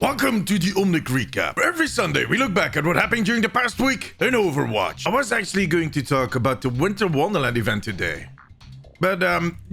Welcome to the Omnic recap. Every Sunday, we look back at what happened during the past week in Overwatch. I was actually going to talk about the Winter Wonderland event today. But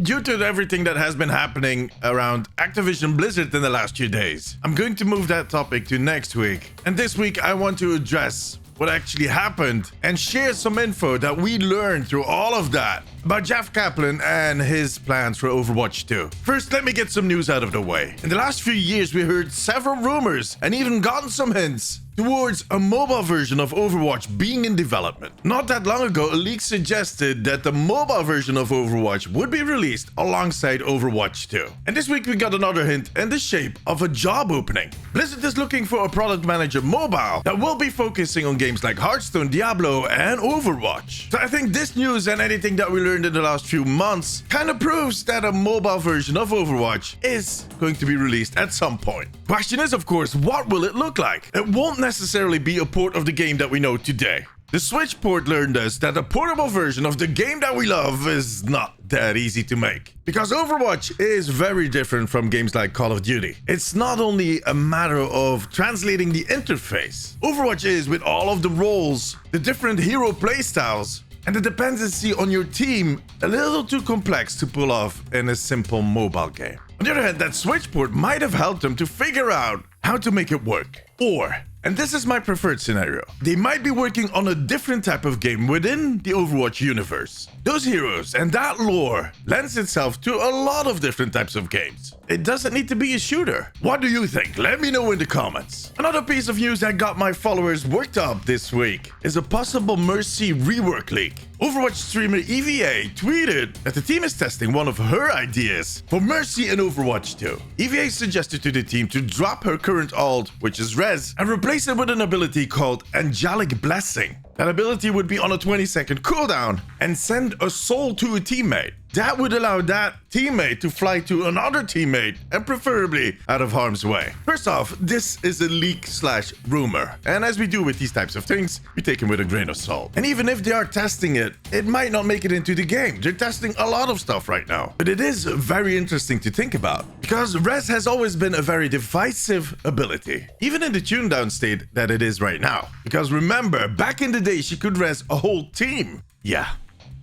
due to everything that has been happening around Activision Blizzard in the last few days, I'm going to move that topic to next week. And this week, I want to address what actually happened and share some info that we learned through all of that about Jeff Kaplan and his plans for Overwatch 2. First, let me get some news out of the way. In the last few years, we heard several rumors and even gotten some hints towards a mobile version of Overwatch being in development. Not that long ago, a leak suggested that the mobile version of Overwatch would be released alongside Overwatch 2. And this week we got another hint in the shape of a job opening. Blizzard is looking for a product manager mobile that will be focusing on games like Hearthstone, Diablo, and Overwatch. So I think this news and anything that we learned in the last few months kind of proves that a mobile version of Overwatch is going to be released at some point. Question is, of course, what will it look like? It won't necessarily be a port of the game that we know today. The Switch port learned us that a portable version of the game that we love is not that easy to make. Because Overwatch is very different from games like Call of Duty. It's not only a matter of translating the interface. Overwatch is, with all of the roles, the different hero playstyles, and the dependency on your team, a little too complex to pull off in a simple mobile game. On the other hand, that Switch port might have helped them to figure out how to make it work. Or, and this is my preferred scenario, they might be working on a different type of game within the Overwatch universe. Those heroes and that lore lends itself to a lot of different types of games. It doesn't need to be a shooter. What do you think? Let me know in the comments. Another piece of news that got my followers worked up this week is a possible Mercy rework leak. Overwatch streamer EVA tweeted that the team is testing one of her ideas for Mercy in Overwatch 2. EVA suggested to the team to drop her current ult, which is Res, and replace it with an ability called Angelic Blessing. That ability would be on a 20-second cooldown and send a soul to a teammate. That would allow that teammate to fly to another teammate and preferably out of harm's way. First off, this is a leak/rumor. And as we do with these types of things, we take them with a grain of salt. And even if they are testing it, it might not make it into the game. They're testing a lot of stuff right now. But it is very interesting to think about because Res has always been a very divisive ability, even in the tune down state that it is right now. Because remember, back in the day, she could res a whole team. Yeah,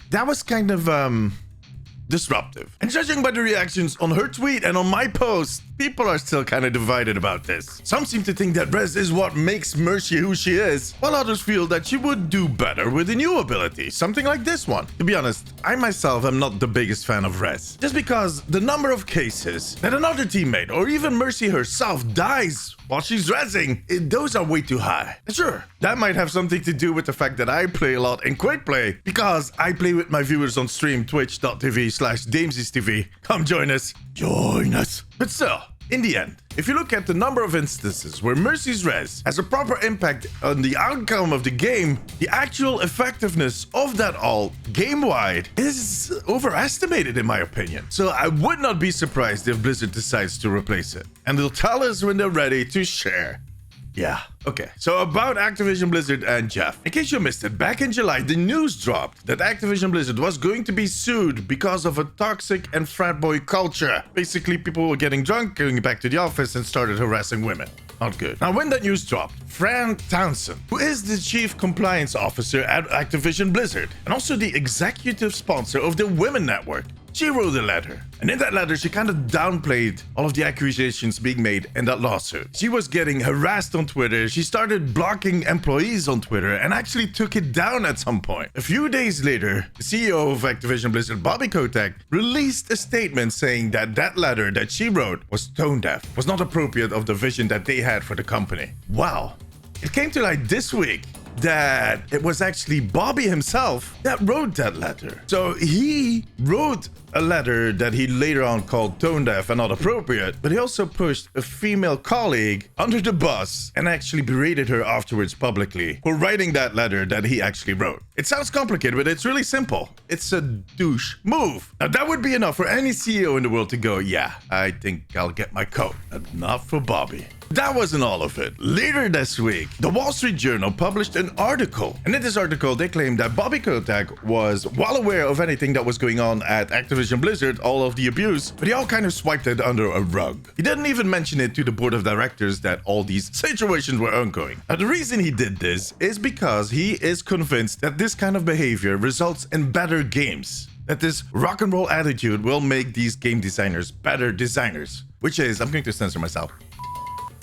that was kind of, disruptive. And judging by the reactions on her tweet and on my post, people are still kind of divided about this. Some seem to think that Res is what makes Mercy who she is, while others feel that she would do better with a new ability, something like this one. To be honest, I myself am not the biggest fan of Res, just because the number of cases that another teammate or even Mercy herself dies while she's rezzing, those are way too high. Sure, that might have something to do with the fact that I play a lot in quick play, because I play with my viewers on stream, twitch.tv/DamesysTV. Come join us. Join us. But still, in the end, if you look at the number of instances where Mercy's res has a proper impact on the outcome of the game, the actual effectiveness of that ult game-wide is overestimated in my opinion. So I would not be surprised if Blizzard decides to replace it. And they'll tell us when they're ready to share. Yeah. Okay, so about Activision Blizzard and Jeff. In case you missed it, back in July, the news dropped that Activision Blizzard was going to be sued because of a toxic and frat boy culture. Basically, people were getting drunk, going back to the office, and started harassing women. Not good. Now, when that news dropped, Fran Townsend, who is the chief compliance officer at Activision Blizzard, and also the executive sponsor of the Women Network, she wrote a letter. And in that letter, she kind of downplayed all of the accusations being made in that lawsuit. She was getting harassed on Twitter. She started blocking employees on Twitter and actually took it down at some point. A few days later, the CEO of Activision Blizzard, Bobby Kotick, released a statement saying that that letter that she wrote was tone deaf, was not appropriate of the vision that they had for the company. Wow. It came to light this week that it was actually Bobby himself that wrote that letter. So he wrote a letter that he later on called tone deaf and not appropriate, but he also pushed a female colleague under the bus and actually berated her afterwards publicly for writing that letter that he actually wrote. It sounds complicated, but it's really simple. It's a douche move. Now that would be enough for any CEO in the world to go, yeah, I think I'll get my coat, but not for Bobby. That wasn't all of it. Later this week, the Wall Street Journal published an article. And in this article, they claimed that Bobby Kotick was well aware of anything that was going on at Activision Blizzard, all of the abuse, but he all kind of swiped it under a rug. He didn't even mention it to the board of directors that all these situations were ongoing. Now, the reason he did this is because he is convinced that this kind of behavior results in better games. That this rock and roll attitude will make these game designers better designers. Which is, I'm going to censor myself.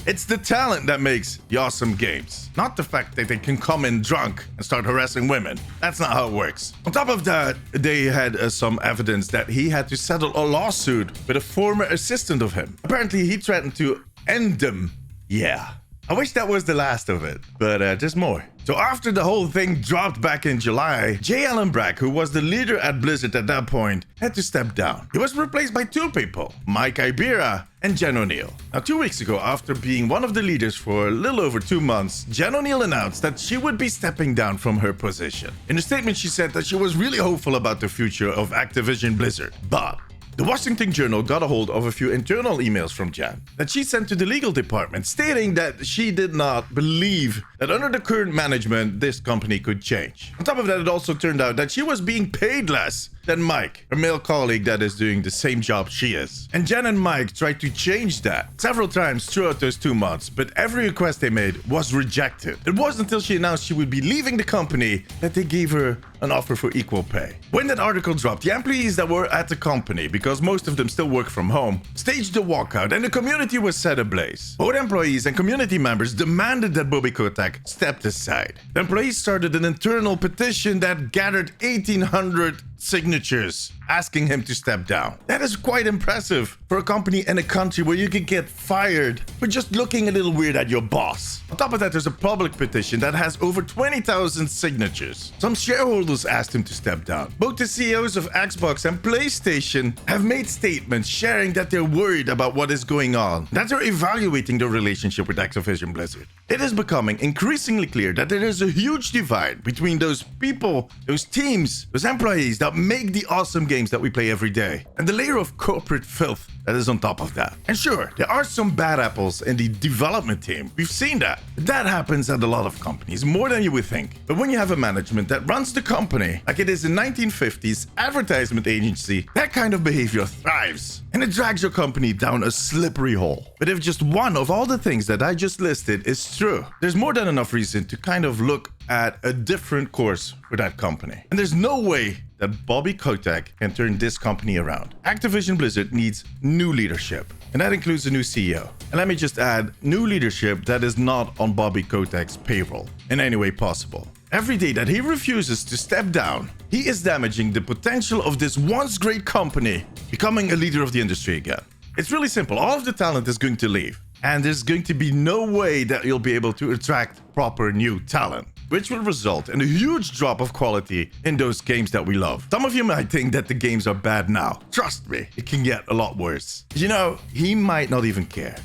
It's the talent that makes the awesome games, not the fact that they can come in drunk and start harassing women. That's not how it works. On top of that, they had some evidence that he had to settle a lawsuit with a former assistant of him. Apparently, he threatened to end them. Yeah. I wish that was the last of it, but there's more. So after the whole thing dropped back in July, J. Allen Brack, who was the leader at Blizzard at that point, had to step down. He was replaced by two people, Mike Iberia and Jen O'Neill. Now, 2 weeks ago, after being one of the leaders for a little over 2 months, Jen O'Neill announced that she would be stepping down from her position. In a statement, she said that she was really hopeful about the future of Activision Blizzard, but the Washington Journal got a hold of a few internal emails from Jan that she sent to the legal department stating that she did not believe that under the current management, this company could change. On top of that, it also turned out that she was being paid less than Mike, her male colleague that is doing the same job she is. And Jen and Mike tried to change that several times throughout those 2 months, but every request they made was rejected. It wasn't until she announced she would be leaving the company that they gave her an offer for equal pay. When that article dropped, the employees that were at the company, because most of them still work from home, staged a walkout and the community was set ablaze. Both employees and community members demanded that Bobby Kotick stepped aside. The employees started an internal petition that gathered 1,800 signatures asking him to step down. That is quite impressive for a company in a country where you could get fired for just looking a little weird at your boss. On top of that, there's a public petition that has over 20,000 signatures. Some shareholders asked him to step down. Both the CEOs of Xbox and PlayStation have made statements sharing that they're worried about what is going on, that they're evaluating their relationship with Activision Blizzard. It is becoming increasingly clear that there is a huge divide between those people, those teams, those employees that make the awesome games that we play every day, and the layer of corporate filth that is on top of that. And sure, there are some bad apples in the development team. We've seen that. That happens at a lot of companies, more than you would think. But when you have a management that runs the company like it is a 1950s advertisement agency, that kind of behavior thrives. And it drags your company down a slippery hole. But if just one of all the things that I just listed is true, there's more than enough reason to kind of look at a different course for that company. And there's no way that Bobby Kotick can turn this company around. Activision Blizzard needs new leadership, and that includes a new CEO. And let me just add, new leadership that is not on Bobby Kotick's payroll in any way possible. Every day that he refuses to step down, he is damaging the potential of this once great company becoming a leader of the industry again. It's really simple. All of the talent is going to leave, and there's going to be no way that you'll be able to attract proper new talent, which will result in a huge drop of quality in those games that we love. Some of you might think that the games are bad now. Trust me, it can get a lot worse. You know, he might not even care.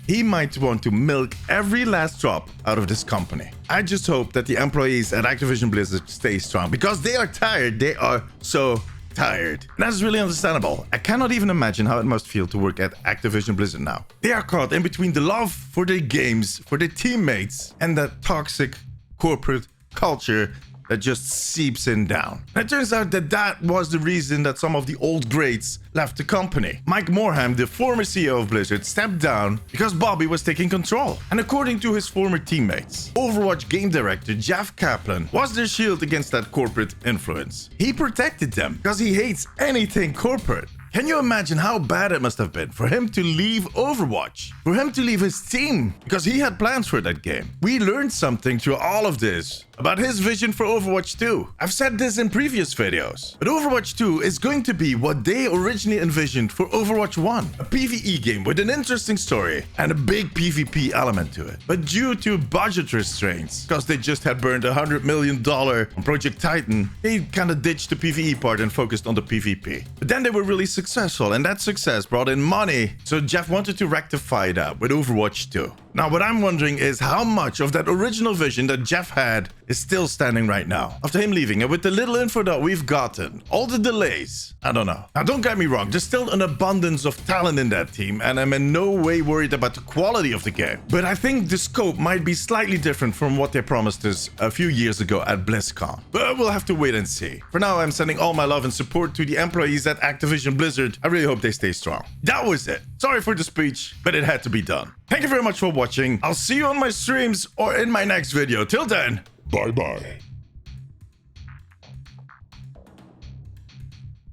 He might want to milk every last drop out of this company. I just hope that the employees at Activision Blizzard stay strong, because they are tired. They are so tired. And that is really understandable. I cannot even imagine how it must feel to work at Activision Blizzard now. They are caught in between the love for their games, for their teammates, and that toxic corporate culture that just seeps in down. And it turns out that that was the reason that some of the old greats left the company. Mike Morhaime, the former CEO of Blizzard, stepped down because Bobby was taking control. And according to his former teammates, Overwatch game director Jeff Kaplan was their shield against that corporate influence. He protected them because he hates anything corporate. Can you imagine how bad it must have been for him to leave Overwatch? For him to leave his team? Because he had plans for that game. We learned something through all of this about his vision for Overwatch 2. I've said this in previous videos, but Overwatch 2 is going to be what they originally envisioned for Overwatch 1. A PvE game with an interesting story and a big PvP element to it. But due to budget restraints, because they just had burned $100 million on Project Titan, they kind of ditched the PvE part and focused on the PvP. But then they were really successful, and that success brought in money, so Jeff wanted to rectify that with Overwatch 2. Now, what I'm wondering is how much of that original vision that Jeff had is still standing right now. After him leaving, and with the little info that we've gotten, all the delays, I don't know. Now, don't get me wrong, there's still an abundance of talent in that team, and I'm in no way worried about the quality of the game. But I think the scope might be slightly different from what they promised us a few years ago at BlizzCon. But we'll have to wait and see. For now, I'm sending all my love and support to the employees at Activision Blizzard. I really hope they stay strong. That was it. Sorry for the speech, but it had to be done. Thank you very much for watching. I'll see you on my streams or in my next video. Till then, Bye-bye.